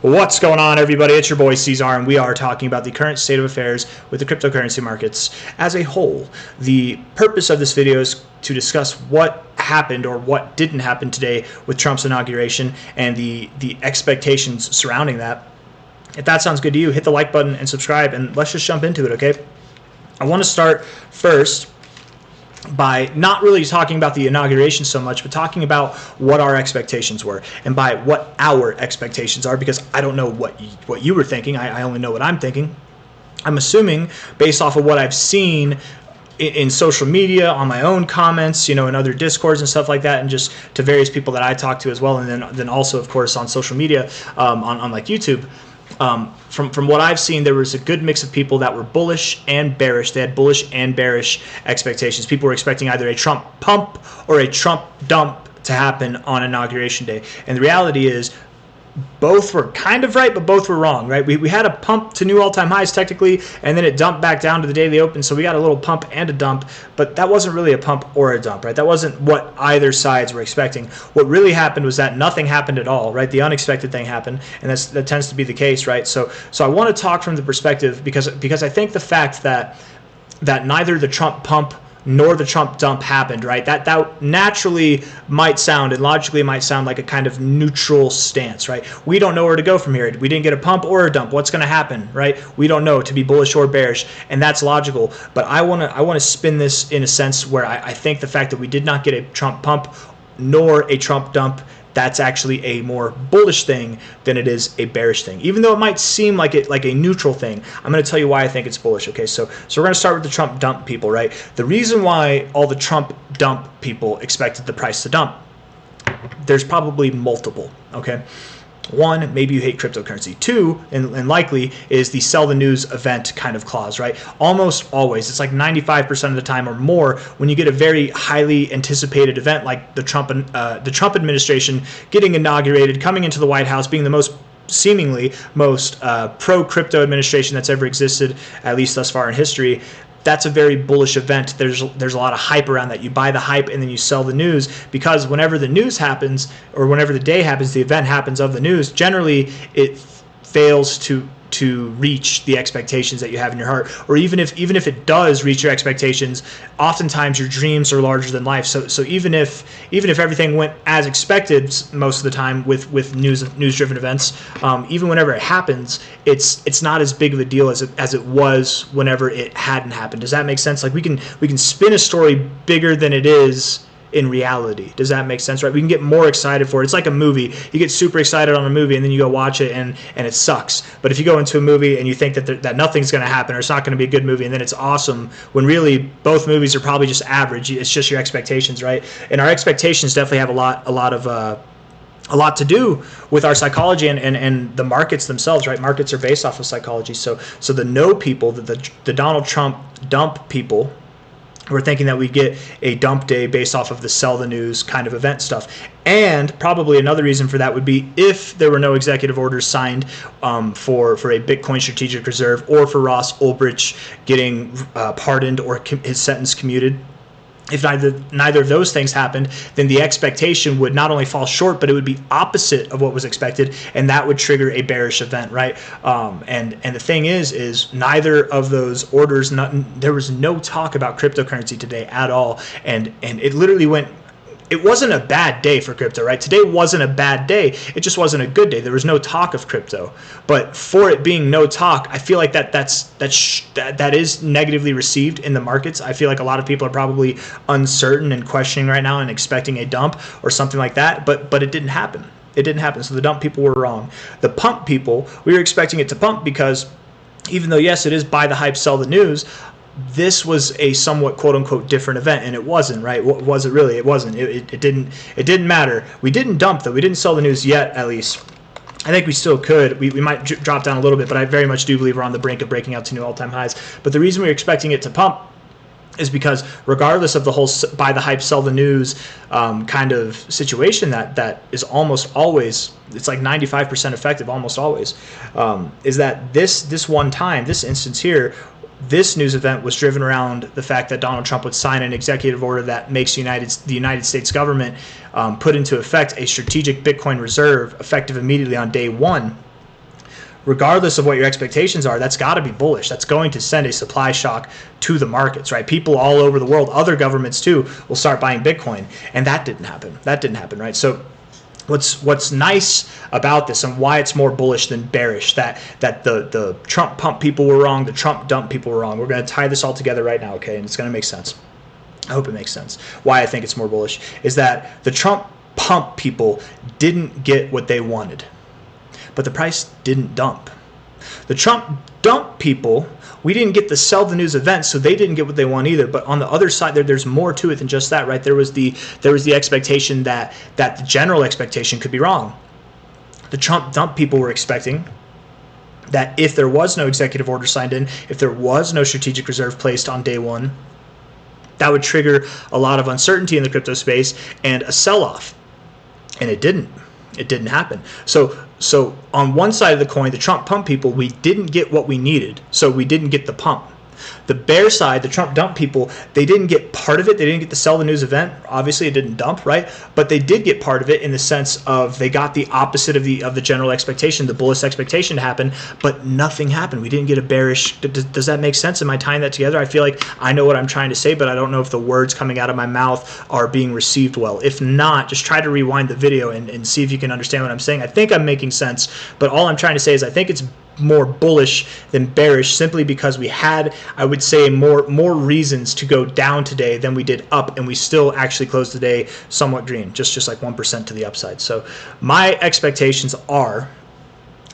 What's going on, everybody? It's your boy C-Zar, and we are talking about the current state of affairs with the cryptocurrency markets as a whole. The purpose of this video is to discuss what happened or what didn't happen today with Trump's inauguration and the expectations surrounding that. If that sounds good to you, hit the like button and subscribe, and let's just jump into it, okay? I want to start first by not really talking about the inauguration so much, but talking about what our expectations were, and by what our expectations are, because I don't know what you were thinking. I only know what I'm thinking. I'm assuming, based off of what I've seen in social media, on my own comments, in other discords and stuff like that, and just to various people that I talk to as well, and then also, of course, on social media, on like YouTube. From what I've seen, there was a good mix of people that were bullish and bearish. They had bullish and bearish expectations. People were expecting either a Trump pump or a Trump dump to happen on Inauguration Day. And the reality is, both were kind of right, but both were wrong, right? We had a pump to new all-time highs technically, and then it dumped back down to the daily open, so we got a little pump and a dump, but that wasn't really a pump or a dump, right? That wasn't what either sides were expecting. What really happened was that nothing happened at all, right? The unexpected thing happened, and that tends to be the case, right? So I want to talk from the perspective, because I think the fact that neither the Trump pump nor the Trump dump happened, right? That naturally might sound and logically might sound like a kind of neutral stance, right? We don't know where to go from here. We didn't get a pump or a dump. What's going to happen, right? We don't know, to be bullish or bearish, and that's logical. But I want to spin this in a sense where I think the fact that we did not get a Trump pump nor a Trump dump, that's actually a more bullish thing than it is a bearish thing. Even though it might seem like a neutral thing, I'm going to tell you why I think it's bullish. Okay, so we're going to start with the Trump dump people, right? The reason why all the Trump dump people expected the price to dump, there's probably multiple, okay? One, maybe you hate cryptocurrency. Two, and likely, is the sell the news event kind of clause, right? Almost always, it's like 95% of the time or more, when you get a very highly anticipated event like the Trump administration getting inaugurated, coming into the White House, being the seemingly most pro-crypto administration that's ever existed, at least thus far in history. That's a very bullish event. There's a lot of hype around that. You buy the hype and then you sell the news, because whenever the news happens, or whenever the day happens, the event happens of the news, generally it fails to reach the expectations that you have in your heart. Or even if it does reach your expectations, oftentimes your dreams are larger than life. So even if everything went as expected most of the time with news driven events, even whenever it happens, it's not as big of a deal as it was whenever it hadn't happened. Does that make sense? Like we can spin a story bigger than it is in reality. Does that make sense, right? We can get more excited for it. It's like a movie. You get super excited on a movie and then you go watch it and it sucks. But if you go into a movie and you think that nothing's going to happen, or it's not going to be a good movie, and then it's awesome, when really both movies are probably just average. It's just your expectations, right? And our expectations definitely have a lot to do with our psychology and the markets themselves, right? Markets are based off of psychology. So the no people, the Donald Trump dump people, we're thinking that we get a dump day based off of the sell the news kind of event stuff. And probably another reason for that would be if there were no executive orders signed for a Bitcoin strategic reserve, or for Ross Ulbricht getting pardoned or his sentence commuted. If neither of those things happened, then the expectation would not only fall short, but it would be opposite of what was expected, and that would trigger a bearish event, right? And the thing is neither of those orders, there was no talk about cryptocurrency today at all, and it literally went. It wasn't a bad day for crypto, right? Today wasn't a bad day. It just wasn't a good day. There was no talk of crypto. But for it being no talk, I feel like that is negatively received in the markets. I feel like a lot of people are probably uncertain and questioning right now and expecting a dump or something like that. But it didn't happen. It didn't happen. So the dump people were wrong. The pump people, we were expecting it to pump, because even though, yes, it is buy the hype, sell the news, this was a somewhat quote-unquote different event, and it wasn't, right? What was it really? It wasn't. It didn't matter. We didn't dump, though. We didn't sell the news yet, at least. I think we still could. We might drop down a little bit, but I very much do believe we're on the brink of breaking out to new all-time highs. But the reason we were expecting it to pump is because regardless of the whole buy the hype, sell the news kind of situation that is almost always, it's like 95% effective almost always, is that this one time, this instance here, this news event was driven around the fact that Donald Trump would sign an executive order that makes the United States government put into effect a strategic Bitcoin reserve effective immediately on day one. regardless of what your expectations are, that's got to be bullish. That's going to send a supply shock to the markets, right? People all over the world, other governments too, will start buying Bitcoin. And that didn't happen. That didn't happen, right? So what's nice about this and why it's more bullish than bearish, that the Trump pump people were wrong, the Trump dump people were wrong. We're going to tie this all together right now, okay? And it's going to make sense. I hope it makes sense. Why I think it's more bullish is that the Trump pump people didn't get what they wanted, but the price didn't dump. The Trump dump people, we didn't get the sell the news event, so they didn't get what they want either. But on the other side, there's more to it than just that, right? There was the expectation that the general expectation could be wrong. The Trump dump people were expecting that if there was no executive order signed in, if there was no strategic reserve placed on day one, that would trigger a lot of uncertainty in the crypto space and a sell-off. And it didn't. It didn't happen. So on one side of the coin, the Trump pump people, we didn't get what we needed, so we didn't get the pump. The bear side, the Trump dump people, they didn't get part of it. They didn't get to sell the news event. Obviously, it didn't dump, right? But they did get part of it in the sense of they got the opposite of the general expectation, the bullish expectation to happen, but nothing happened. We didn't get a bearish. Does that make sense? Am I tying that together? I feel like I know what I'm trying to say, but I don't know if the words coming out of my mouth are being received well. If not, just try to rewind the video and see if you can understand what I'm saying. I think I'm making sense, but all I'm trying to say is I think it's more bullish than bearish simply because we had, I would say, more reasons to go down today than we did up, and we still actually closed the day somewhat green, just like 1% to the upside. So my expectations are,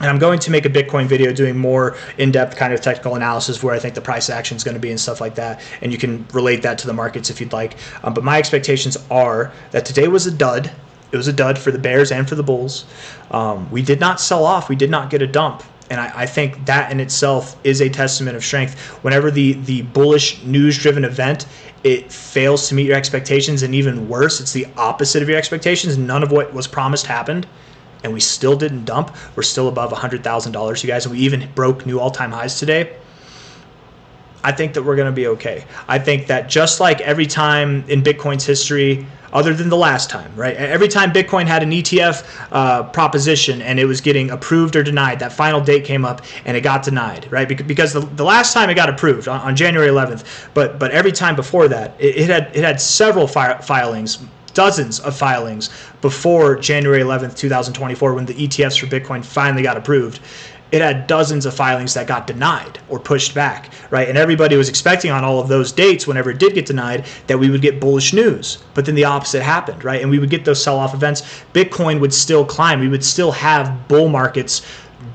and I'm going to make a Bitcoin video doing more in-depth kind of technical analysis where I think the price action is going to be and stuff like that, and you can relate that to the markets if you'd like. But my expectations are that today was a dud. It was a dud for the bears and for the bulls. We did not sell off. We did not get a dump. And I think that in itself is a testament of strength. Whenever the bullish news-driven event, it fails to meet your expectations, and even worse, it's the opposite of your expectations. None of what was promised happened, and we still didn't dump. We're still above $100,000, you guys, and we even broke new all-time highs today. I think that we're going to be okay. I think that just like every time in Bitcoin's history, other than the last time, right? Every time Bitcoin had an ETF proposition and it was getting approved or denied, that final date came up and it got denied, right? Because the last time it got approved on January 11th, but every time before that, it had several filings, dozens of filings before January 11th, 2024, when the ETFs for Bitcoin finally got approved. It had dozens of filings that got denied or pushed back, right? And everybody was expecting on all of those dates, whenever it did get denied, that we would get bullish news. But then the opposite happened, right? And we would get those sell-off events. Bitcoin would still climb. We would still have bull markets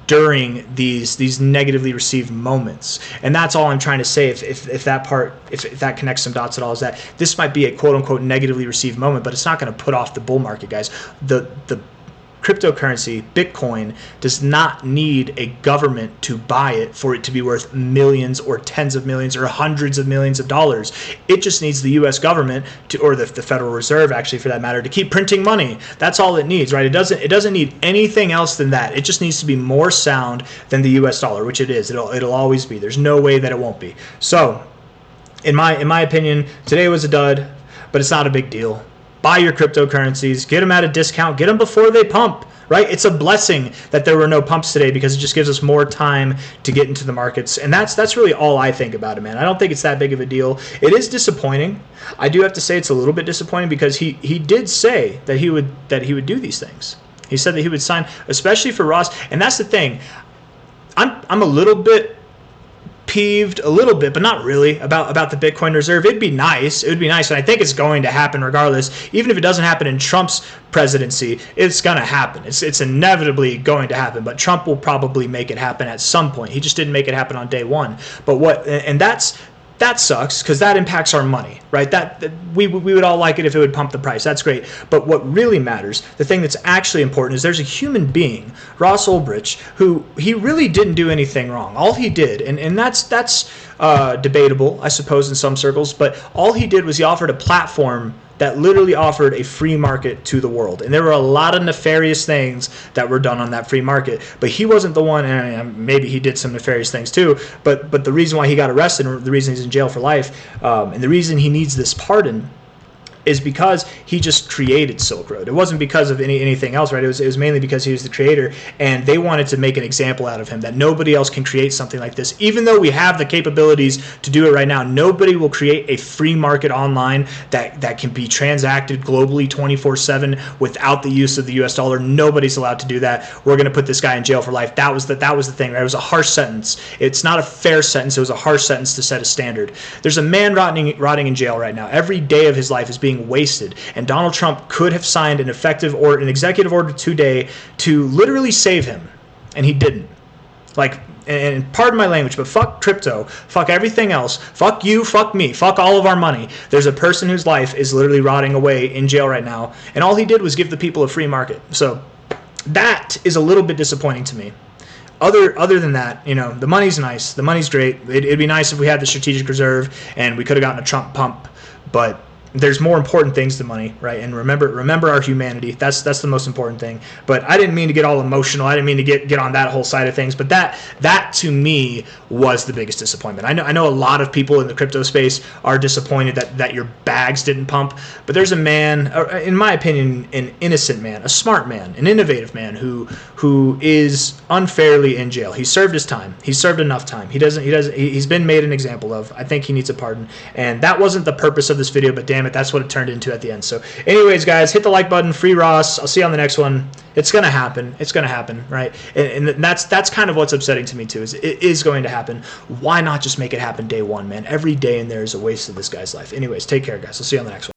during these negatively received moments. And that's all I'm trying to say, if that connects some dots at all, is that this might be a quote-unquote negatively received moment, but it's not going to put off the bull market, guys. The cryptocurrency, Bitcoin, does not need a government to buy it for it to be worth millions or tens of millions or hundreds of millions of dollars. It just needs the U.S. government to, or the Federal Reserve, actually, for that matter, to keep printing money. That's all it needs, right? It doesn't need anything else than that. It just needs to be more sound than the U.S. dollar, which it is. It'll always be. There's no way that it won't be. So, in my opinion, today was a dud, but it's not a big deal. Buy your cryptocurrencies, get them at a discount, get them before they pump, right? It's a blessing that there were no pumps today because it just gives us more time to get into the markets. And that's really all I think about it, man. I don't think it's that big of a deal. It is disappointing. I do have to say it's a little bit disappointing because he did say that he would do these things. He said that he would sign, especially for Ross. And that's the thing. I'm a little bit peeved, a little bit, but not really, about the Bitcoin reserve. It would be nice, and I think it's going to happen regardless. Even if it doesn't happen in Trump's presidency, it's going to happen. It's inevitably going to happen, but Trump will probably make it happen at some point. He just didn't make it happen on day one. But that sucks because that impacts our money, right? That we would all like it if it would pump the price. That's great. But what really matters, the thing that's actually important, is there's a human being, Ross Ulbricht, who he really didn't do anything wrong. All he did, and that's debatable, I suppose, in some circles, but all he did was he offered a platform that literally offered a free market to the world. And there were a lot of nefarious things that were done on that free market. But he wasn't the one, and maybe he did some nefarious things too, but the reason why he got arrested, and the reason he's in jail for life, and the reason he needs this pardon is because he just created Silk Road. It wasn't because of anything else, right? It was mainly because he was the creator, and they wanted to make an example out of him, that nobody else can create something like this. Even though we have the capabilities to do it right now, nobody will create a free market online that can be transacted globally 24/7 without the use of the US dollar. Nobody's allowed to do that. We're going to put this guy in jail for life. That was the thing, right? It was a harsh sentence. It's not a fair sentence. It was a harsh sentence to set a standard. There's a man rotting in jail right now. Every day of his life is being wasted, and Donald Trump could have signed an executive order today to literally save him, and he didn't. Like, and pardon my language, but fuck crypto, fuck everything else, fuck you, fuck me, fuck all of our money. There's a person whose life is literally rotting away in jail right now, and all he did was give the people a free market. So that is a little bit disappointing to me. Other than that, you know, the money's nice, the money's great. It'd be nice if we had the strategic reserve and we could have gotten a Trump pump, but there's more important things than money, right? And remember our humanity. That's the most important thing. But I didn't mean to get all emotional. I didn't mean to get on that whole side of things. But that to me was the biggest disappointment. I know a lot of people in the crypto space are disappointed that your bags didn't pump. But there's a man, in my opinion, an innocent man, a smart man, an innovative man who is unfairly in jail. He served his time. He served enough time. He's been made an example of. I think he needs a pardon. And that wasn't the purpose of this video, but damn it, that's what it turned into at the end. So anyways, guys, hit the like button. Free Ross. I'll see you on the next one. It's gonna happen. It's gonna happen, right? And that's kind of what's upsetting to me too, is it is going to happen. Why not just make it happen day one, man? Every day in there is a waste of this guy's life. Anyways, take care, guys. I'll see you on the next one.